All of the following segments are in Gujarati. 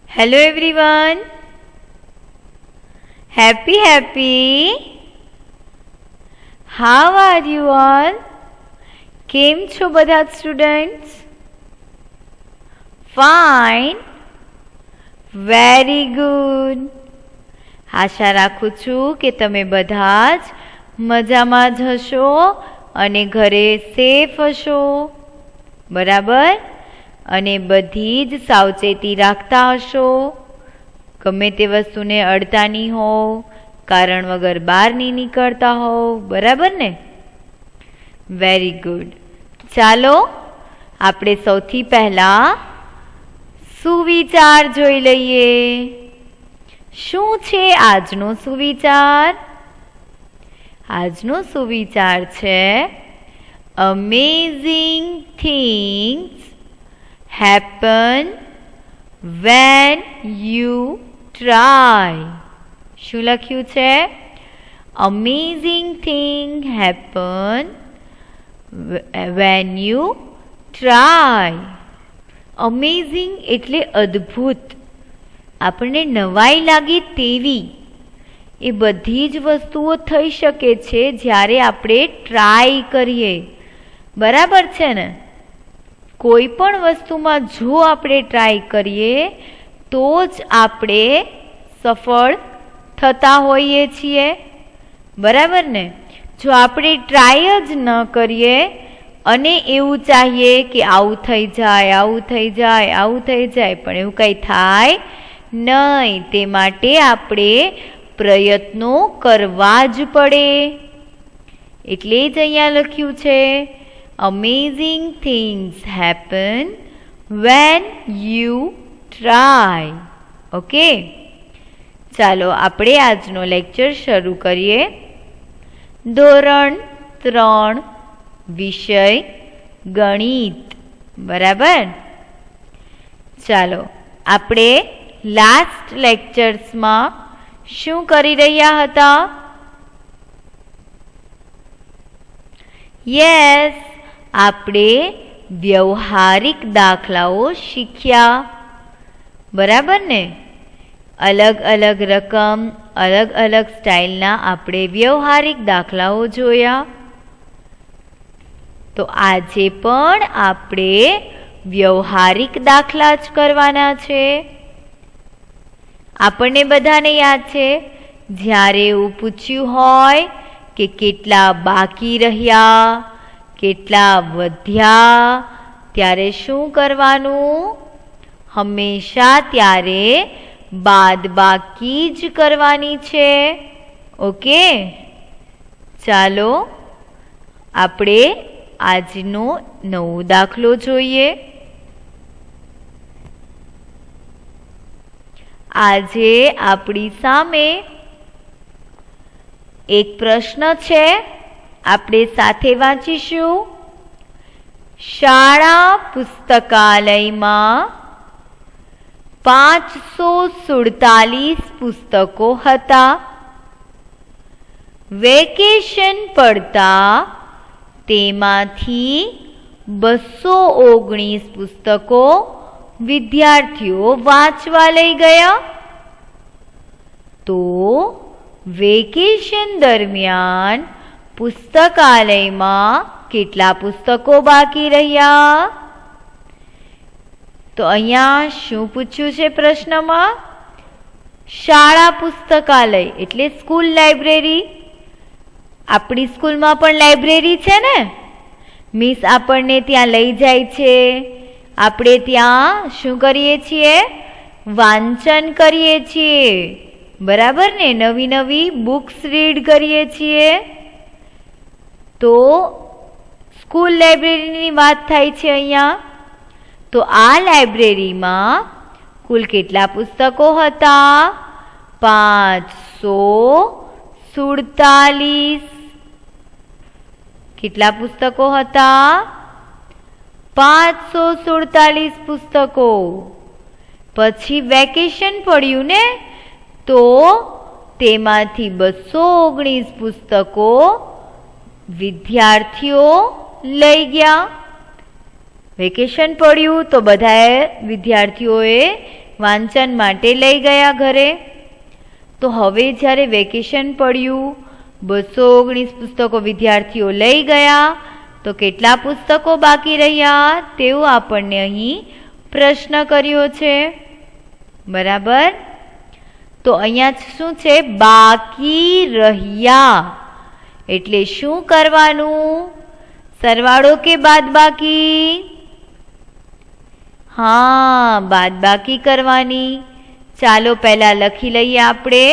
Hello everyone. Happy. How are you all? કેમ છો બધા સ્ટુડન્ટ્સ? Fine. Very good. આશા રાખું છું કે તમે બધા જ મજામાં જ હશો અને ઘરે સેફ હશો. બરાબર? અને બધી જ સાવચેતી રાખતા હશો. ગમે તે વસ્તુને અડતા નહીં હોવ, કારણ વગર બહાર નહીં નીકળતા હોવ. બરાબર ને? Very good. ચાલો આપણે સૌથી પહેલા સુવિચાર જોઈ લઈએ. શું છે આજનો સુવિચાર? આજનો સુવિચાર છે amazing things happen when you try. શું લખ્યું છે? Amazing thing happen when you try. Amazing એટલે અદ્ભુત, આપણને નવાઈ લાગે તેવી. એ બધી જ વસ્તુઓ થઈ શકે છે જ્યારે આપણે ટ્રાય કરીએ. બરાબર છે ને? કોઈ પણ વસ્તુમાં જો આપણે ટ્રાય કરીએ તો જ આપણે સફળ થતા હોઈએ છીએ. બરાબર ને? જો આપણે ટ્રાય જ ન કરીએ અને એવું ચાહીએ કે આવું થઈ જાય, આવું થઈ જાય, આવું થઈ જાય, પણ એવું કંઈ થાય નહીં. તે માટે આપણે પ્રયત્નો કરવા જ પડે. એટલે જ અહીંયા લખ્યું છે Amazing things happen when you try. Okay, ચાલો આપણે આજનો લેક્ચર શરૂ કરીએ. ધોરણ 3 વિષય ગણિત. બરાબર? ચાલો આપણે લાસ્ટ લેક્ચર્સમાં શું કરી રહ્યા હતા? યસ, આપણે વ્યવહારિક દાખલાઓ શીખ્યા. બરાબર ને? અલગ અલગ રકમ, અલગ અલગ સ્ટાઇલના આપણે વ્યવહારિક દાખલાઓ જોયા. તો આજે પણ આપણે વ્યવહારિક દાખલા જ કરવાના છે. આપણને બધાને યાદ છે જ્યારે એવું પૂછ્યું હોય કે કેટલા બાકી રહ્યા, કેટલા વધ્યા, ત્યારે શું કરવાનું? હંમેશા ત્યારે બાદબાકી જ કરવાની છે. ઓકે, ચાલો આપણે આજનો નવો દાખલો જોઈએ. આજે આપણી સામે એક પ્રશ્ન છે, આપણે સાથે વાંચીશું. શાળા પુસ્તકાલયમાં 547 પુસ્તકો હતા. વેકેશન પડતા તેમાંથી 219 પુસ્તકો વિદ્યાર્થીઓ વાંચવા લઈ ગયા. તો વેકેશન દરમિયાન પુસ્તકાલયમાં કેટલા પુસ્તકો બાકી રહ્યા? તો અહીંયા શું પૂછ્યું છે પ્રશ્નમાં? શાળા પુસ્તકાલય એટલે સ્કૂલ લાઇબ્રેરી. આપણી સ્કૂલમાં પણ લાઇબ્રેરી છે ને? મિસ આપણને ત્યાં લઈ જાય છે. આપણે ત્યાં શું કરીએ છીએ? વાંચન કરીએ છીએ. બરાબર ને? નવી નવી બુક્સ રીડ કરીએ છીએ. તો સ્કૂલ લાઇબ્રેરીની વાત થાય છે અહીંયા. તો આ લાઇબ્રેરીમાં કુલ કેટલા પુસ્તકો હતા? 547. કેટલા પુસ્તકો હતા? 547 પુસ્તકો. પછી વેકેશન પડ્યું ને, તો તેમાંથી 219 પુસ્તકો વિદ્યાર્થીઓ લઈ ગયા. વેકેશન પડ્યું તો બધાએ વિદ્યાર્થીઓએ વાંચન માટે લઈ ગયા ઘરે. તો હવે જ્યારે વેકેશન પડ્યું, 219 પુસ્તકો વિદ્યાર્થીઓ લઈ ગયા, તો કેટલા પુસ્તકો બાકી રહ્યા તેવું આપણને અહીં પ્રશ્ન કર્યો છે. બરાબર. તો અહીંયા શું છે? બાકી રહ્યા. એટલે શું કરવાનું? સરવાળો કે બાદબાકી? હા, બાદબાકી કરવાની. ચાલો પહેલા લખી લઈએ આપણે.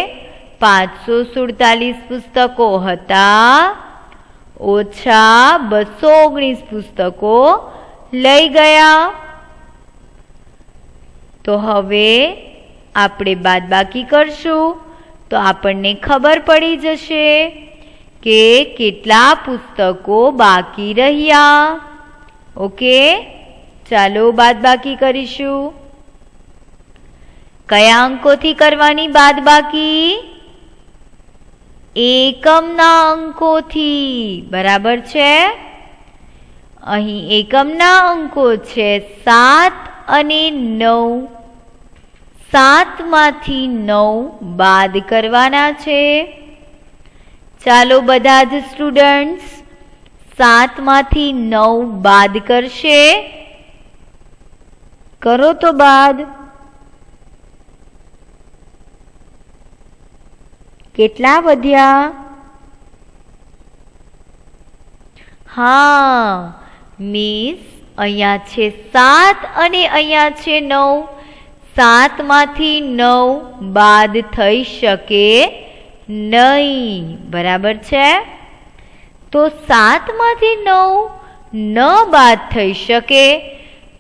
547 પુસ્તકો હતા ઓછા 219 પુસ્તકો લઈ ગયા. તો હવે આપણે બાદબાકી કરશું તો આપણને ખબર પડી જશે કે કેટલા પુસ્તકો બાકી રહ્યા. ઓકે, ચાલો બાદબાકી કરીશું. કયા અંકોથી કરવાની બાદબાકી? એકમના અંકોથી. બરાબર છે. અહીં એકમના અંકો છે 7 અને 9. 7 માંથી 9 બાદ કરવાના છે. ચાલો બધા જ સ્ટુડન્ટ્સ 7 માંથી 9 બાદ કરશે. કરો તો બાદ. કેટલા વધ્યા? હા મિસ, અહીંયા છે 7 અને અહીંયા છે 9. 7 માંથી 9 બાદ થઈ શકે નહીં. બરાબર છે. તો 7 માંથી 9 ન બાદ થઈ શકે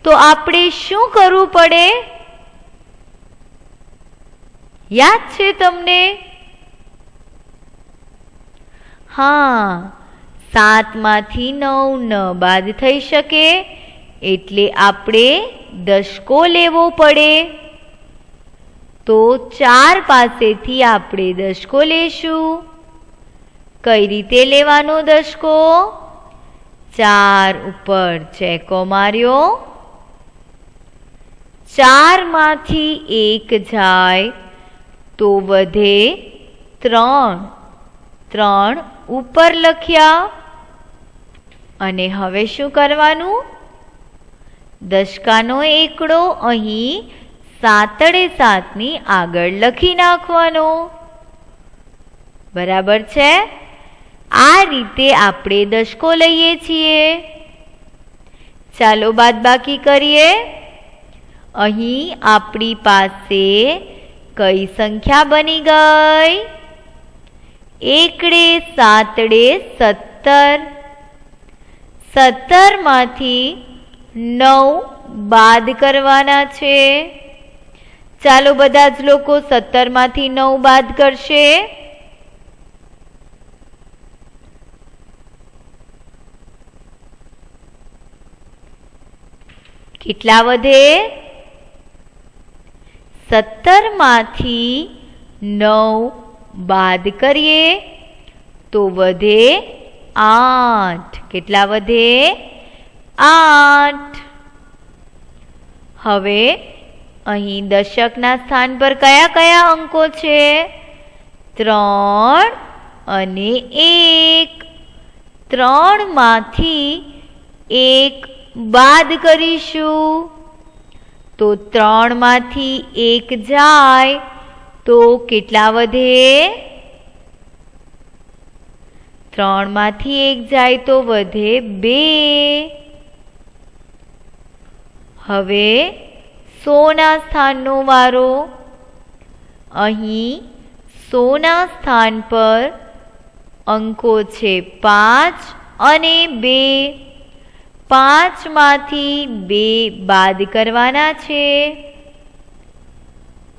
તો આપણે શું કરવું પડે? યાદ છે તમને? હા, 7 માંથી 9 ન બાદ થઈ શકે એટલે આપણે દશકો લેવો પડે. તો 4 પાસેથી આપણે દશકો લેશું. કઈ રીતે લેવાનો દશકો? 4 ઉપર ચેકો માર્યો. 4 માંથી 1 જાય તો વધે 3. 3 ઉપર લખ્યા. અને હવે શું કરવાનું? દશકાનો એકડો અહીં 7 ની આગળ લખી નાખવાનો. બરાબર છે. આ રીતે આપણે દશકો લઈએ છીએ. ચાલો બાદબાકી કરીએ. અહીં આપણી પાસે કઈ સંખ્યા બની ગઈ? એકડે સાતડે 17. 17 માંથી 9 બાદ કરવાના છે. ચાલો બધા જ લોકો 17 માંથી 9 બાદ કરશે. કેટલા વધે? 17 માંથી 9 બાદ કરીએ તો વધે 8. કેટલા વધે? 8. હવે અહીં દશકના સ્થાન પર કયા કયા અંકો છે? 3 અને 1. 3 માંથી 1 બાદ કરીશું તો 3 માંથી 1 જાય તો કેટલા વધે? 3 માંથી 1 જાય તો વધે 2. હવે 100 ના સ્થાનનો વારો. અહીં 100 ના સ્થાન પર અંકો છે 5 અને 2. 5 માંથી 2 બાદ કરવાના છે.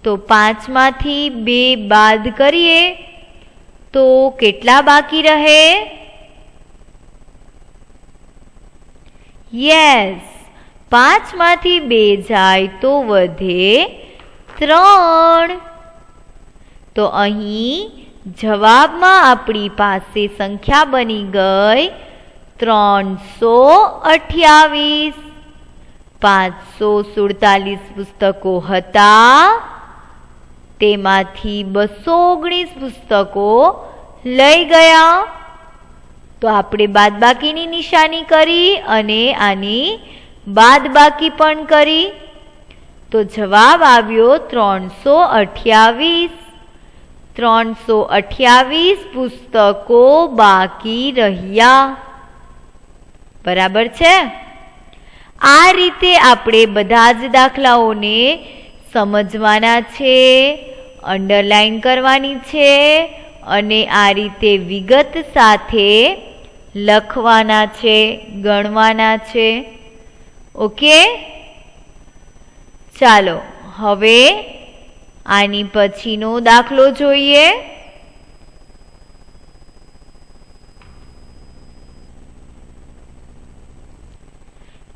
તો 5 માંથી 2 બાદ કરીએ તો કેટલા બાકી રહે? યસ, 5 માંથી 2 જાય તો વધે 3. તો અહીં જવાબમાં આપણી પાસે સંખ્યા બની ગઈ 328. 547 પુસ્તકો હતા, તેમાંથી 219 પુસ્તકો લઈ ગયા. તો આપણે બાદબાકીની નિશાની કરી અને આની બાદબાકી પણ કરી. તો જવાબ આવ્યો 328. 328 પુસ્તકો બાકી રહ્યા. બરાબર છે. આ રીતે આપણે બધા જ દાખલાઓને સમજવાના છે, અંડરલાઈન કરવાની છે અને આ રીતે વિગત સાથે લખવાના છે, ગણવાના છે. ઓકે, ચાલો હવે આની પછીનો દાખલો જોઈએ.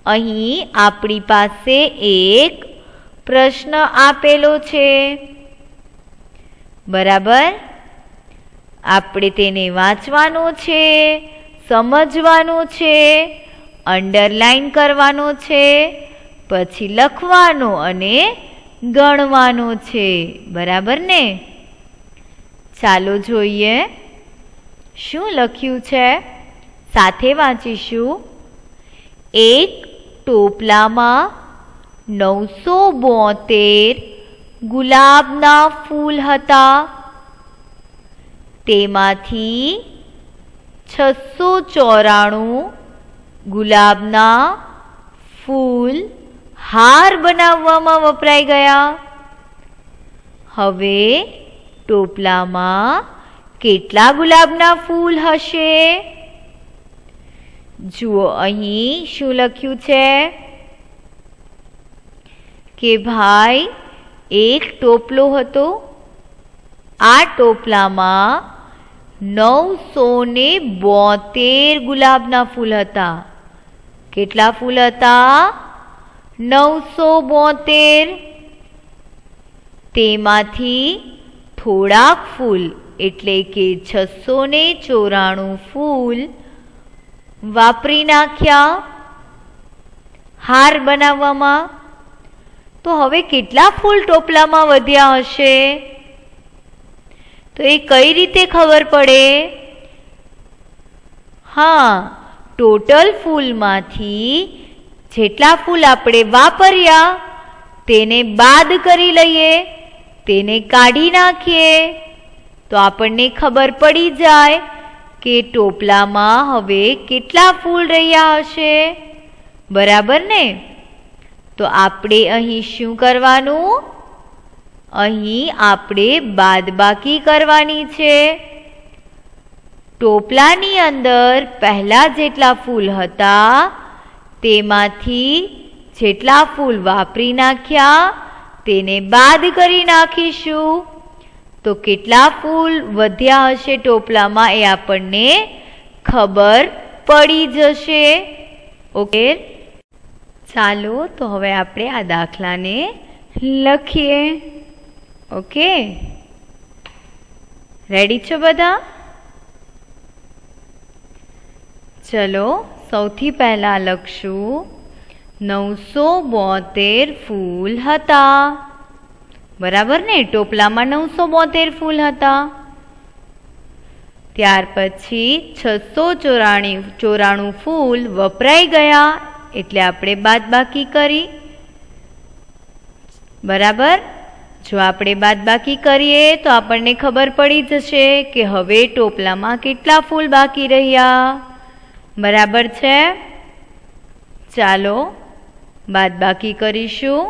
અહીં આપણી પાસે એક પ્રશ્ન આપેલો છે. બરાબર, આપણે તેને વાંચવાનો છે, સમજવાનો છે, અંડરલાઈન કરવાનો છે, પછી લખવાનો અને ગણવાનો છે. બરાબર ને? ચાલો જોઈએ શું લખ્યું છે, સાથે વાંચીશું. એક ટોપલામાં 972 ગુલાબના ફૂલ હતા, તેમાંથી 694 ગુલાબના ફૂલ હાર બનાવવામાં વપરાઈ ગયા. હવે ટોપલામાં કેટલા ગુલાબના ફૂલ હશે? જુઓ અહીં શું લખ્યું છે કે ભાઈ એક ટોપલો હતો, આ ટોપલામાં 972 ગુલાબના ફૂલ હતા. કેટલા ફૂલ હતા? 972. તેમાંથી થોડાક ફૂલ એટલે કે 694 ફૂલ વાપરી નાખ્યા હાર બનાવવામાં. તો હવે કેટલા ફૂલ ટોપલામાં વધ્યા હશે? તો એ કઈ રીતે ખબર પડે? હા, ટોટલ ફૂલમાંથી જેટલા ફૂલ આપણે વાપર્યા તેને બાદ કરી લઈએ, તેને કાઢી નાખીએ તો આપણને ખબર પડી જાય કે ટોપલામાં હવે કેટલા ફૂલ રહ્યા હશે. બરાબર ને? તો આપણે અહીં શું કરવાનું? અહીં આપણે બાદબાકી કરવાની છે. ટોપલાની અંદર પહેલા જેટલા ફૂલ હતા તેમાંથી જેટલા ફૂલ વાપરી નાખ્યા તેને બાદ કરી નાખીશું. તો કેટલા ફૂલ વધ્યા હશે ટોપલામાં એ આપણને ખબર પડી જશે. ઓકે, ચાલો તો હવે આપણે આ દાખલાને લખીએ. ઓકે, રેડી છો બધા? ચલો સૌથી પહેલા લખશું 972 ફૂલ હતા. બરાબર ને? ટોપલામાં 972 ફૂલ હતા. ત્યાર પછી 694 ફૂલ વપરાઈ ગયા એટલે આપણે બાદબાકી કરી. બરાબર? જો આપણે બાદબાકી કરીએ તો આપણને ખબર પડી જશે કે હવે ટોપલામાં કેટલા ફૂલ બાકી રહ્યા. બરાબર છે? ચાલો બાદબાકી કરીશું.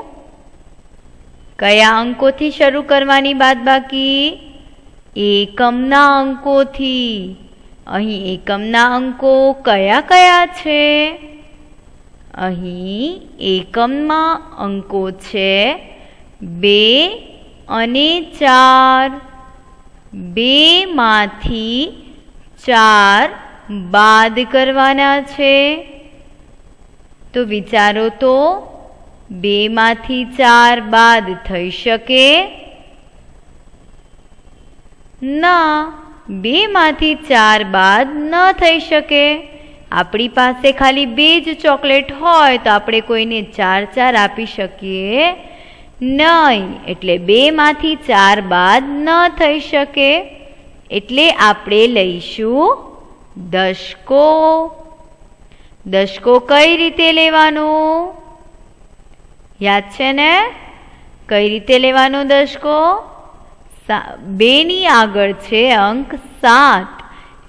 કયા અંકોથી શરૂ કરવાની બાદબાકી? એકમના અંકોથી. અહીં એકમના અંકો કયા કયા છે? અહીં એકમમાં અંકો છે 2 અને 4. 2 માંથી 4 બાદ કરવાના છે. તો વિચારો તો 2 માંથી 4 બાદ થઈ શકે? ના, 2 માંથી 4 બાદ ન થઈ શકે. આપણી પાસે ખાલી 2 જ ચોકલેટ હોય તો આપણે કોઈને 4 આપી શકીએ નહીં, એટલે 2 માંથી 4 બાદ ન થઈ શકે, એટલે આપણે લઈશું દશકો. દશકો કઈ રીતે લેવાનું? યાદ છે ને? કઈ રીતે લેવાનો દશકો? 2 ની આગળ છે અંક 7,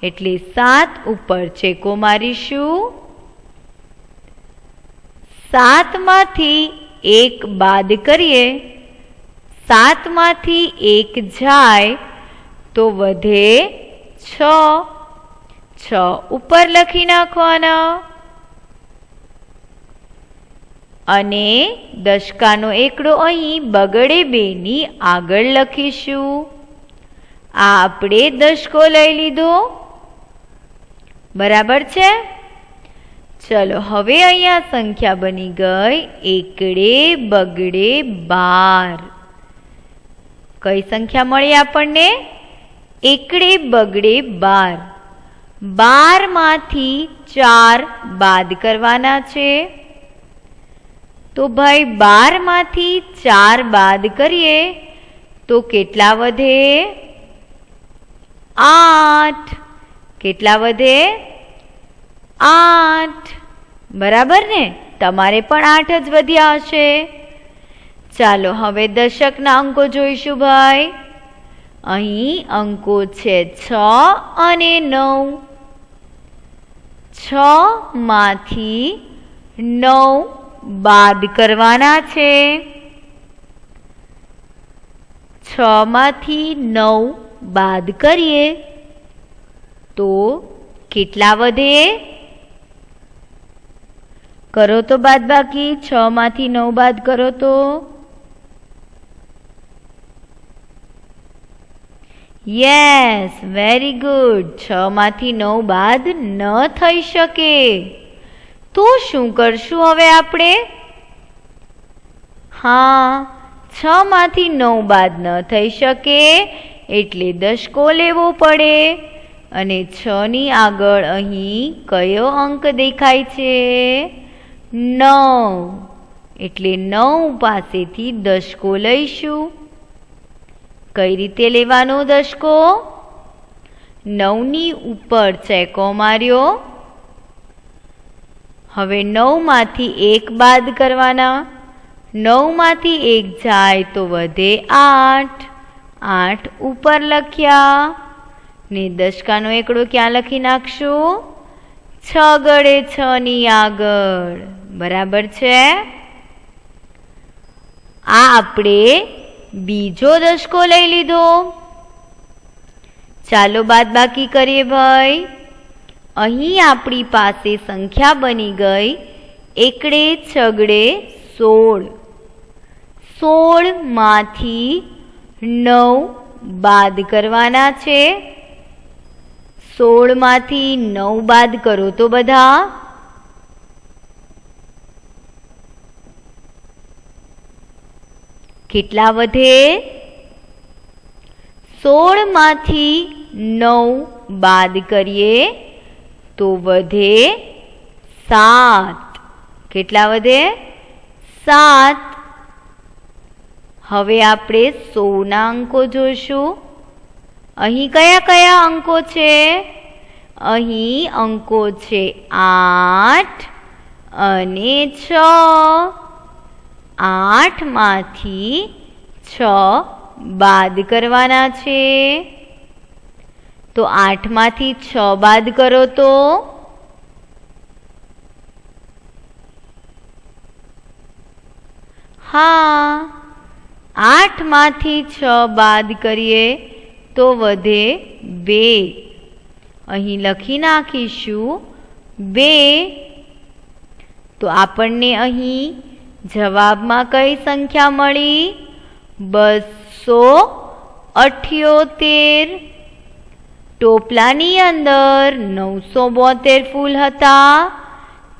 એટલે 7 ઉપર ચેકો મારીશું. 7 માંથી 1 બાદ કરીએ, 7 માંથી 1 જાય તો વધે 6. 6 ઉપર લખી નાખવાના અને દશકાનો એકડો અહીં બગડે 2 ની આગળ લખીશું. આ આપણે દશકો લઈ લીધો. બરાબર છે? ચલો હવે અહીંયા સંખ્યા બની ગઈ એકડે બગડે 12. કઈ સંખ્યા મળી આપણને? એકડે બગડે 12. 12 માંથી 4 બાદ કરવાના છે. તો ભાઈ 12 માંથી 4 બાદ કરીએ તો કેટલા વધે? 8. કેટલા વધે? 8. બરાબર ને? તમારે પણ 8 જ વધ્યા હશે. ચાલો હવે દશકના અંકો જોઈશું ભાઈ. અહીં અંકો છે 6 અને 9. 6 માંથી 9 બાદ કરવાના છે. 6 માંથી 9 બાદ કરીએ તો કેટલા વધે? કરો તો બાદબાકી. 6 માંથી 9 બાદ કરો તો યસ, વેરી ગુડ. 6 માંથી 9 બાદ ન થઈ શકે. તો શું કરશું હવે આપણે? હા, 6 માંથી 9 બાદ ન થઈ શકે એટલે દશકો લેવો પડે. અને 6 ની આગળ અહીં કયો અંક દેખાય છે? 9. એટલે 9 પાસેથી દશકો લઈશું. કઈ રીતે લેવાનો દશકો? 9 ની ઉપર ચેકો માર્યો. હવે 9 માંથી 1 બાદ કરવાના. 9 માંથી 1 જાય તો વધે 8. 8 ઉપર લખ્યા ને દશકાનો એકડો ક્યાં લખી નાખશું? 6 ગળે 6 ની આગળ. બરાબર છે? આ આપણે બીજો દશકો લઈ લીધો. ચાલો બાદબાકી કરીએ ભાઈ. અહીં આપણી પાસે સંખ્યા બની ગઈ એકડે છગડે 16. 16 માંથી 9 બાદ કરવાના છે. 16 માંથી 9 બાદ કરો તો બધા કેટલા વધે? 16 માંથી 9 બાદ કરીએ તો વધે 7. કેટલા વધે? 7. હવે આપણે 100 ના અંકો જોઈશું. અહીં કયા કયા અંકો છે? અહીં અંકો છે 8 અને 6. 8 માંથી 6 બાદ કરવાના છે. તો 8 માંથી 6 બાદ કરો તો હા, 8 માંથી 6 બાદ કરીએ તો વધે 2. અહીં લખી નાખીશું 2. તો આપણને અહીં જવાબમાં કઈ સંખ્યા મળી? 278. ટોપલાની અંદર 972 ફૂલ હતા.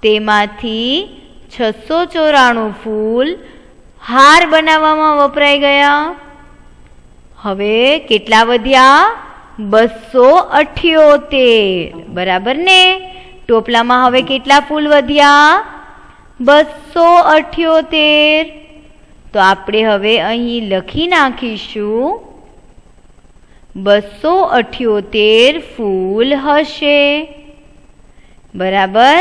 તેમાંથી 694 ફૂલ હાર બનાવવામાં વપરાઈ ગયા. હવે કેટલા વધ્યા? 278. બરાબર ને? ટોપલામાં હવે કેટલા ફૂલ વધ્યા? 278. તો આપણે હવે અહીં લખી નાખીશું 278 ફૂલ હશે. બરાબર.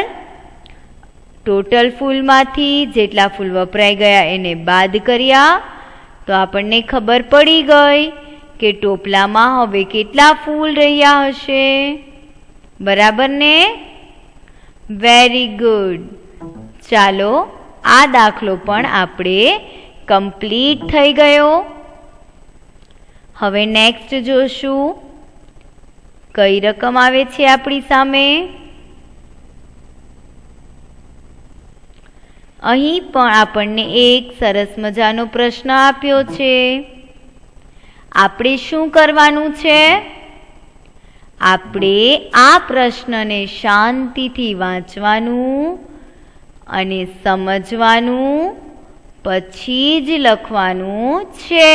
ટોટલ ફૂલમાંથી જેટલા ફૂલ વપરાઈ ગયા એને બાદ કર્યા તો આપણને ખબર પડી ગઈ કે ટોપલામાં હવે કેટલા ફૂલ રહ્યા હશે. બરાબર ને? Very good. ચાલો આ દાખલો પણ આપણે કમ્પ્લીટ થઈ ગયો. હવે નેક્સ્ટ જોશું કઈ રકમ આવે છે આપણી સામે. અહીં પણ આપણને એક સરસ મજાનો પ્રશ્ન આપ્યો છે. આપણે શું કરવાનું છે? આપણે આ પ્રશ્નને શાંતિથી વાંચવાનું અને સમજવાનું, પછી જ લખવાનું છે.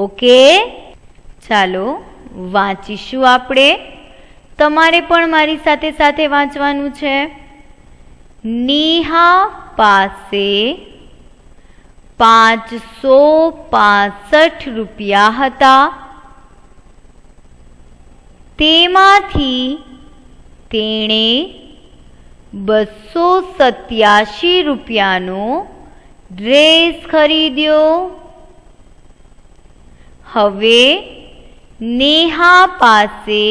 ઓકે, ચાલો વાંચીશું આપણે. તમારે પણ મારી સાથે સાથે વાંચવાનું છે. નેહા પાસે 565 રૂપિયા હતા. તેમાંથી તેણે 287 રૂપિયાનો ડ્રેસ ખરીદ્યો. હવે નેહા પાસે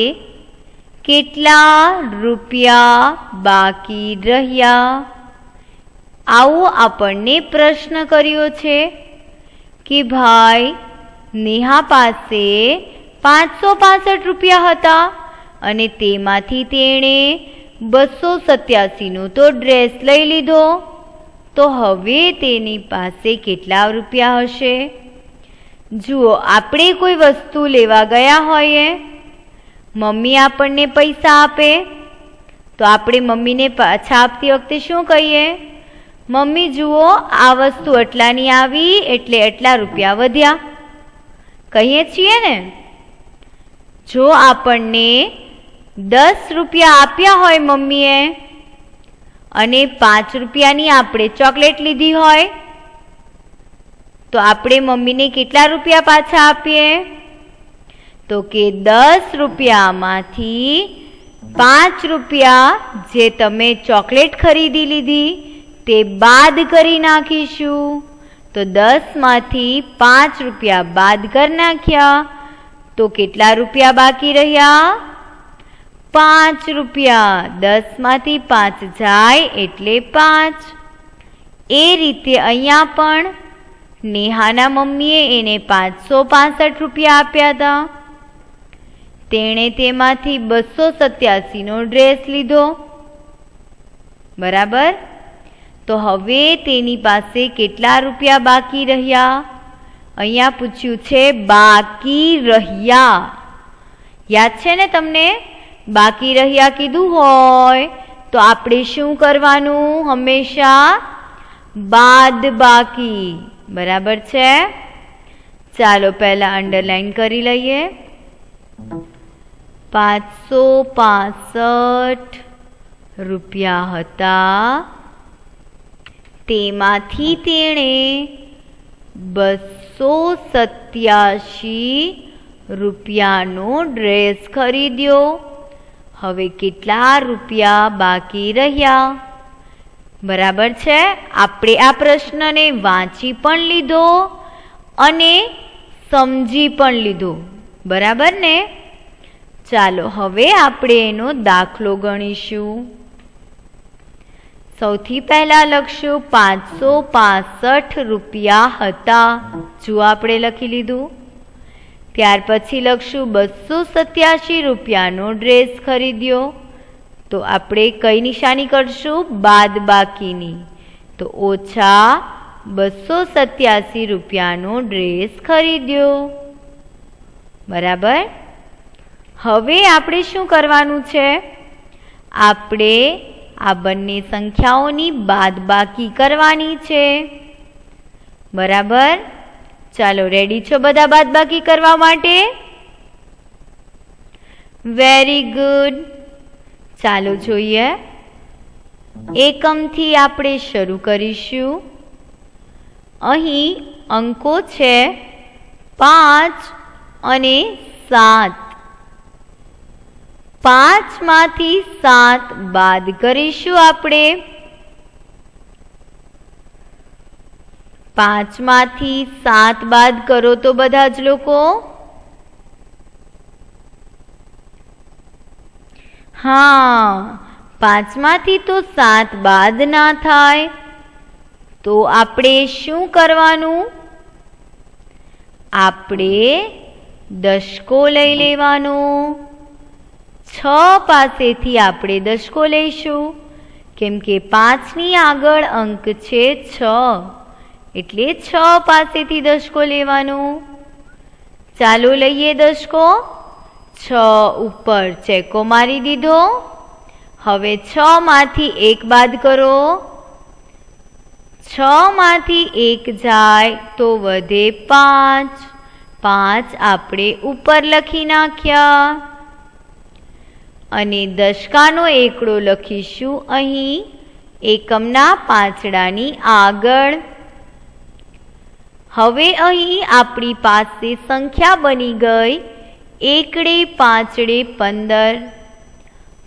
કેટલા રૂપિયા બાકી રહ્યા? આવો આપણને પ્રશ્ન કર્યો છે કે ભાઈ નેહા પાસે 565 રૂપિયા હતા અને તેમાંથી તેણે 287નો તો ડ્રેસ લઈ લીધો. તો હવે તેની પાસે કેટલા રૂપિયા હશે? જુઓ, આપણે કોઈ વસ્તુ લેવા ગયા હોઈએ, મમ્મી આપણને પૈસા આપે તો આપણે મમ્મીને પાછા આપતી વખતે શું કહીએ? મમ્મી જુઓ, આ વસ્તુ આટલાની આવી એટલે આટલા રૂપિયા વધ્યા કહીએ છીએ ને. જો આપણને 10 રૂપિયા આપ્યા હોય મમ્મીએ અને 5 રૂપિયાની આપણે ચોકલેટ લીધી હોય તો આપણે મમ્મીને કેટલા રૂપિયા પાછા આપીએ? તો કે 10 રૂપિયામાંથી 5 રૂપિયા જે તમે ચોકલેટ ખરીદી લીધી તે બાદ કરી નાખીશું. તો 10માંથી 5 રૂપિયા બાદ કરી નાખ્યા તો કેટલા રૂપિયા બાકી રહ્યા? 5 રૂપિયા. 10માંથી 5 જાય એટલે 5. એ રીતે અહીંયા પણ નેહાના મમ્મીએ એને 565 રૂપિયા આપ્યા હતા. તેણે તેમાંથી 287નો ડ્રેસ લીધો. બરાબર. તો હવે તેની પાસે કેટલા રૂપિયા બાકી રહ્યા? અહીંયા પૂછ્યું છે બાકી રહ્યા. યાદ છે ને તમને? બાકી રહ્યા કીધું હોય તો આપણે શું કરવાનું? હંમેશા બાદ બાકી. બરાબર છે. ચાલો પહેલા અંડરલાઈન કરી લઈએ. 565 રૂપિયા હતા. તેમાંથી તેણે 287 રૂપિયાનો ડ્રેસ ખરીદ્યો. હવે કેટલા રૂપિયા બાકી રહ્યા? બરાબર છે. આપણે આ પ્રશ્નને વાંચી પણ લીધો અને સમજી પણ લીધો. બરાબર ને? ચાલો હવે આપણે એનો દાખલો ગણીશું. સૌથી પહેલા લખશું 565 રૂપિયા હતા. જો આપણે લખી લીધું. ત્યાર પછી લખશું 287 રૂપિયાનો ડ્રેસ ખરીદ્યો. તો આપણે કઈ નિશાની કરશું? બાદ બાકીની. તો ઓછા 287 રૂપિયાનો ડ્રેસ ખરીદ્યો. બરાબર. હવે આપણે શું કરવાનું છે? આપણે આ બંને સંખ્યાઓની બાદબાકી કરવાની છે. બરાબર. ચાલો રેડી છો બધા બાદબાકી કરવા માટે? Very good. ચાલો જોઈએ. એકમથી આપણે શરૂ કરીશું. અહીં અંકો છે 5 અને 7. 5 માંથી 7 બાદ કરીશું આપણે. 5 માંથી 7 બાદ કરો તો બધા જ લોકો. હા, 5 માંથી તો 7 બાદ ના થાય. તો આપણે શું કરવાનું? આપણે દશકો લઈ લેવાનો. 6 પાસેથી આપણે દશકો લઈશું, કેમ કે 5 ની આગળ અંક છે 6, એટલે 6 પાસેથી દશકો લેવાનું. ચાલો લઈએ દશકો. 6 ઉપર ચેકો મારી દીધો. હવે 6 માંથી 1 બાદ કરો. 6 માંથી 1 જાય તો વધે 5. 5 આપણે ઉપર લખી નાખ્યા અને દશકાનો એકડો લખીશું અહીં એકમના પાંચડાની આગળ. હવે અહીં આપણી પાસે સંખ્યા બની ગઈ એકડે પાંચડે 15.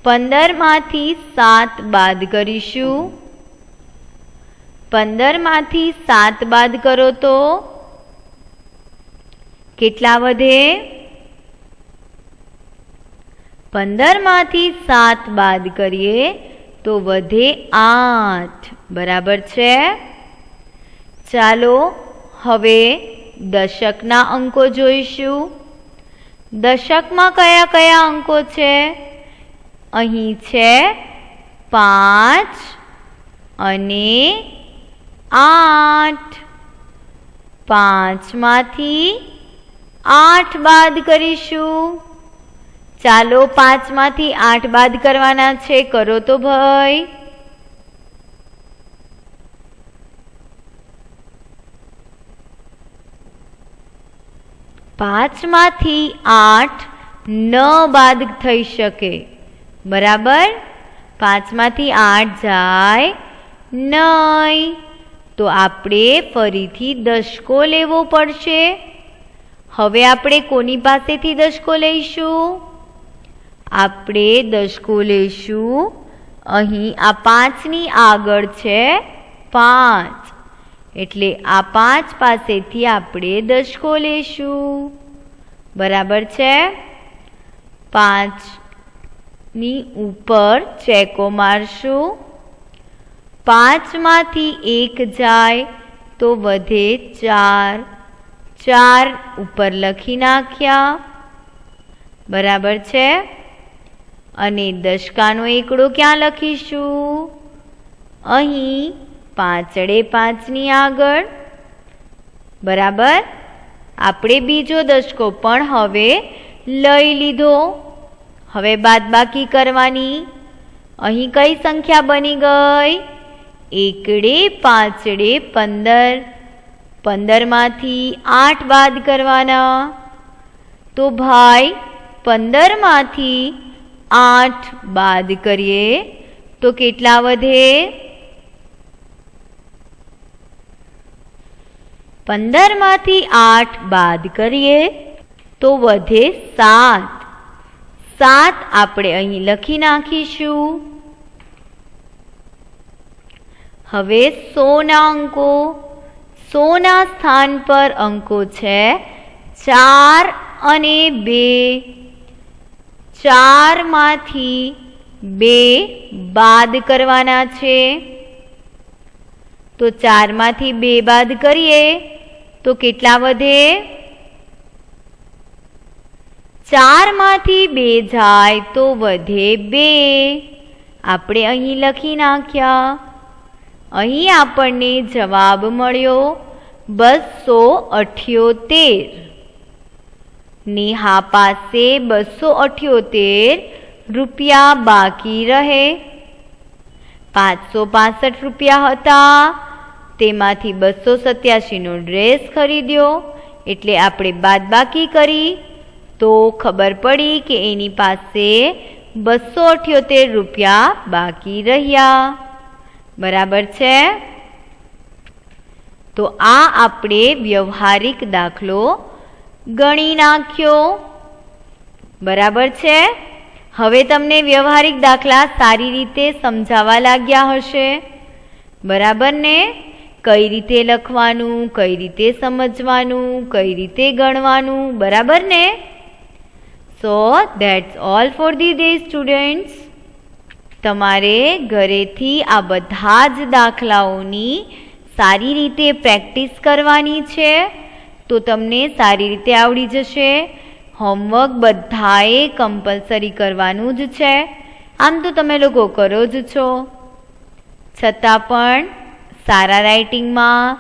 15 માંથી 7 બાદ કરીશું. 15 માંથી 7 બાદ કરો તો કેટલા વધે? 15 માંથી 7 બાદ કરીએ તો વધે 8. બરાબર છે. ચાલો હવે દશકના અંકો જોઈશું. દશકમાં કયા કયા અંકો છે? અહીં છે 5 અને 8. 5 માંથી 8 બાદ કરીશું. ચાલો 5 માંથી 8 બાદ કરવાના છે. કરો તો ભાઈ. 5 માંથી 8 ન બાદ થઈ શકે. બરાબર. 5 માંથી 8 જાય નહીં, તો આપણે ફરીથી દશકો લેવો પડશે. હવે આપણે કોની પાસેથી દશકો લઈશું? આપણે દશકો લઈશું અહીં આ 5 ની આગળ છે 5, એટલે આ 5 પાસેથી આપણે દશકો લઈશું. બરાબર છે. 5 ની ઉપર ચેકો મારશું. 5 માંથી 1 જાય તો વધે 4. 4 ઉપર લખી નાખ્યા. બરાબર છે. અને દશકાનો એકડો ક્યાં લખીશું? અહીં પાંચડે 5 ની આગળ. બરાબર. આપણે બીજો દશકો પણ હવે લઈ લીધો. હવે બાદબાકી કરવાની. અહીં કઈ સંખ્યા બની ગઈ? એકડે પાંચડે 15. 15 માંથી 8 બાદ કરવાના. તો ભાઈ 15 માંથી 8 બાદ કરીએ તો કેટલા વધે? 15 માંથી 8 બાદ કરીએ તો વધે 7. 7 આપણે અહીં લખી નાખીશું. હવે 100 ના અંકો. 100 ના સ્થાન પર અંકો છે 4 અને 2. 4 માંથી 2 બાદ કરવાના છે. તો 4 માંથી 2 બાદ કરીએ તો કેટલા વધે? 4 માંથી 2 જાય તો વધે 2. આપણે અહીં લખી નાખ્યા. અહીં આપણને જવાબ મળ્યો 278. નેહા પાસે 278 રૂપિયા બાકી રહે. 565 રૂપિયા હતા, તેમાંથી 287 નો ડ્રેસ ખરીદ્યો. એટલે આપણે બાદબાકી કરી તો ખબર પડી કે એની પાસે 278 રૂપિયા બાકી રહ્યા. બરાબર છે. તો આ આપણે વ્યવહારિક દાખલો ગણી નાખ્યો. બરાબર છે. હવે તમને વ્યવહારિક દાખલા સારી રીતે સમજાવા લાગ્યા હશે. બરાબર ને? કઈ રીતે લખવાનું, કઈ રીતે સમજવાનું, કઈ રીતે ગણવાનું. બરાબર ને? સો that's all for the day students. તમારે ઘરેથી આ બધા જ દાખલાઓની સારી રીતે પ્રેક્ટિસ કરવાની છે, તો તમને સારી રીતે આવડી જશે. હોમવર્ક બધાએ કમ્પલસરી કરવાનું જ છે. આમ તો તમે લોકો કરો જ છો, છતાં પણ સારા રાઇટિંગમાં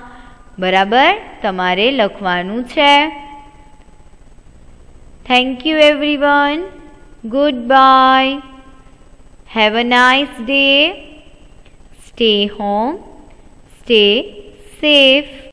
બરાબર તમારે લખવાનું છે. Thank you everyone. Good bye. Have a nice day. Stay home. Stay safe.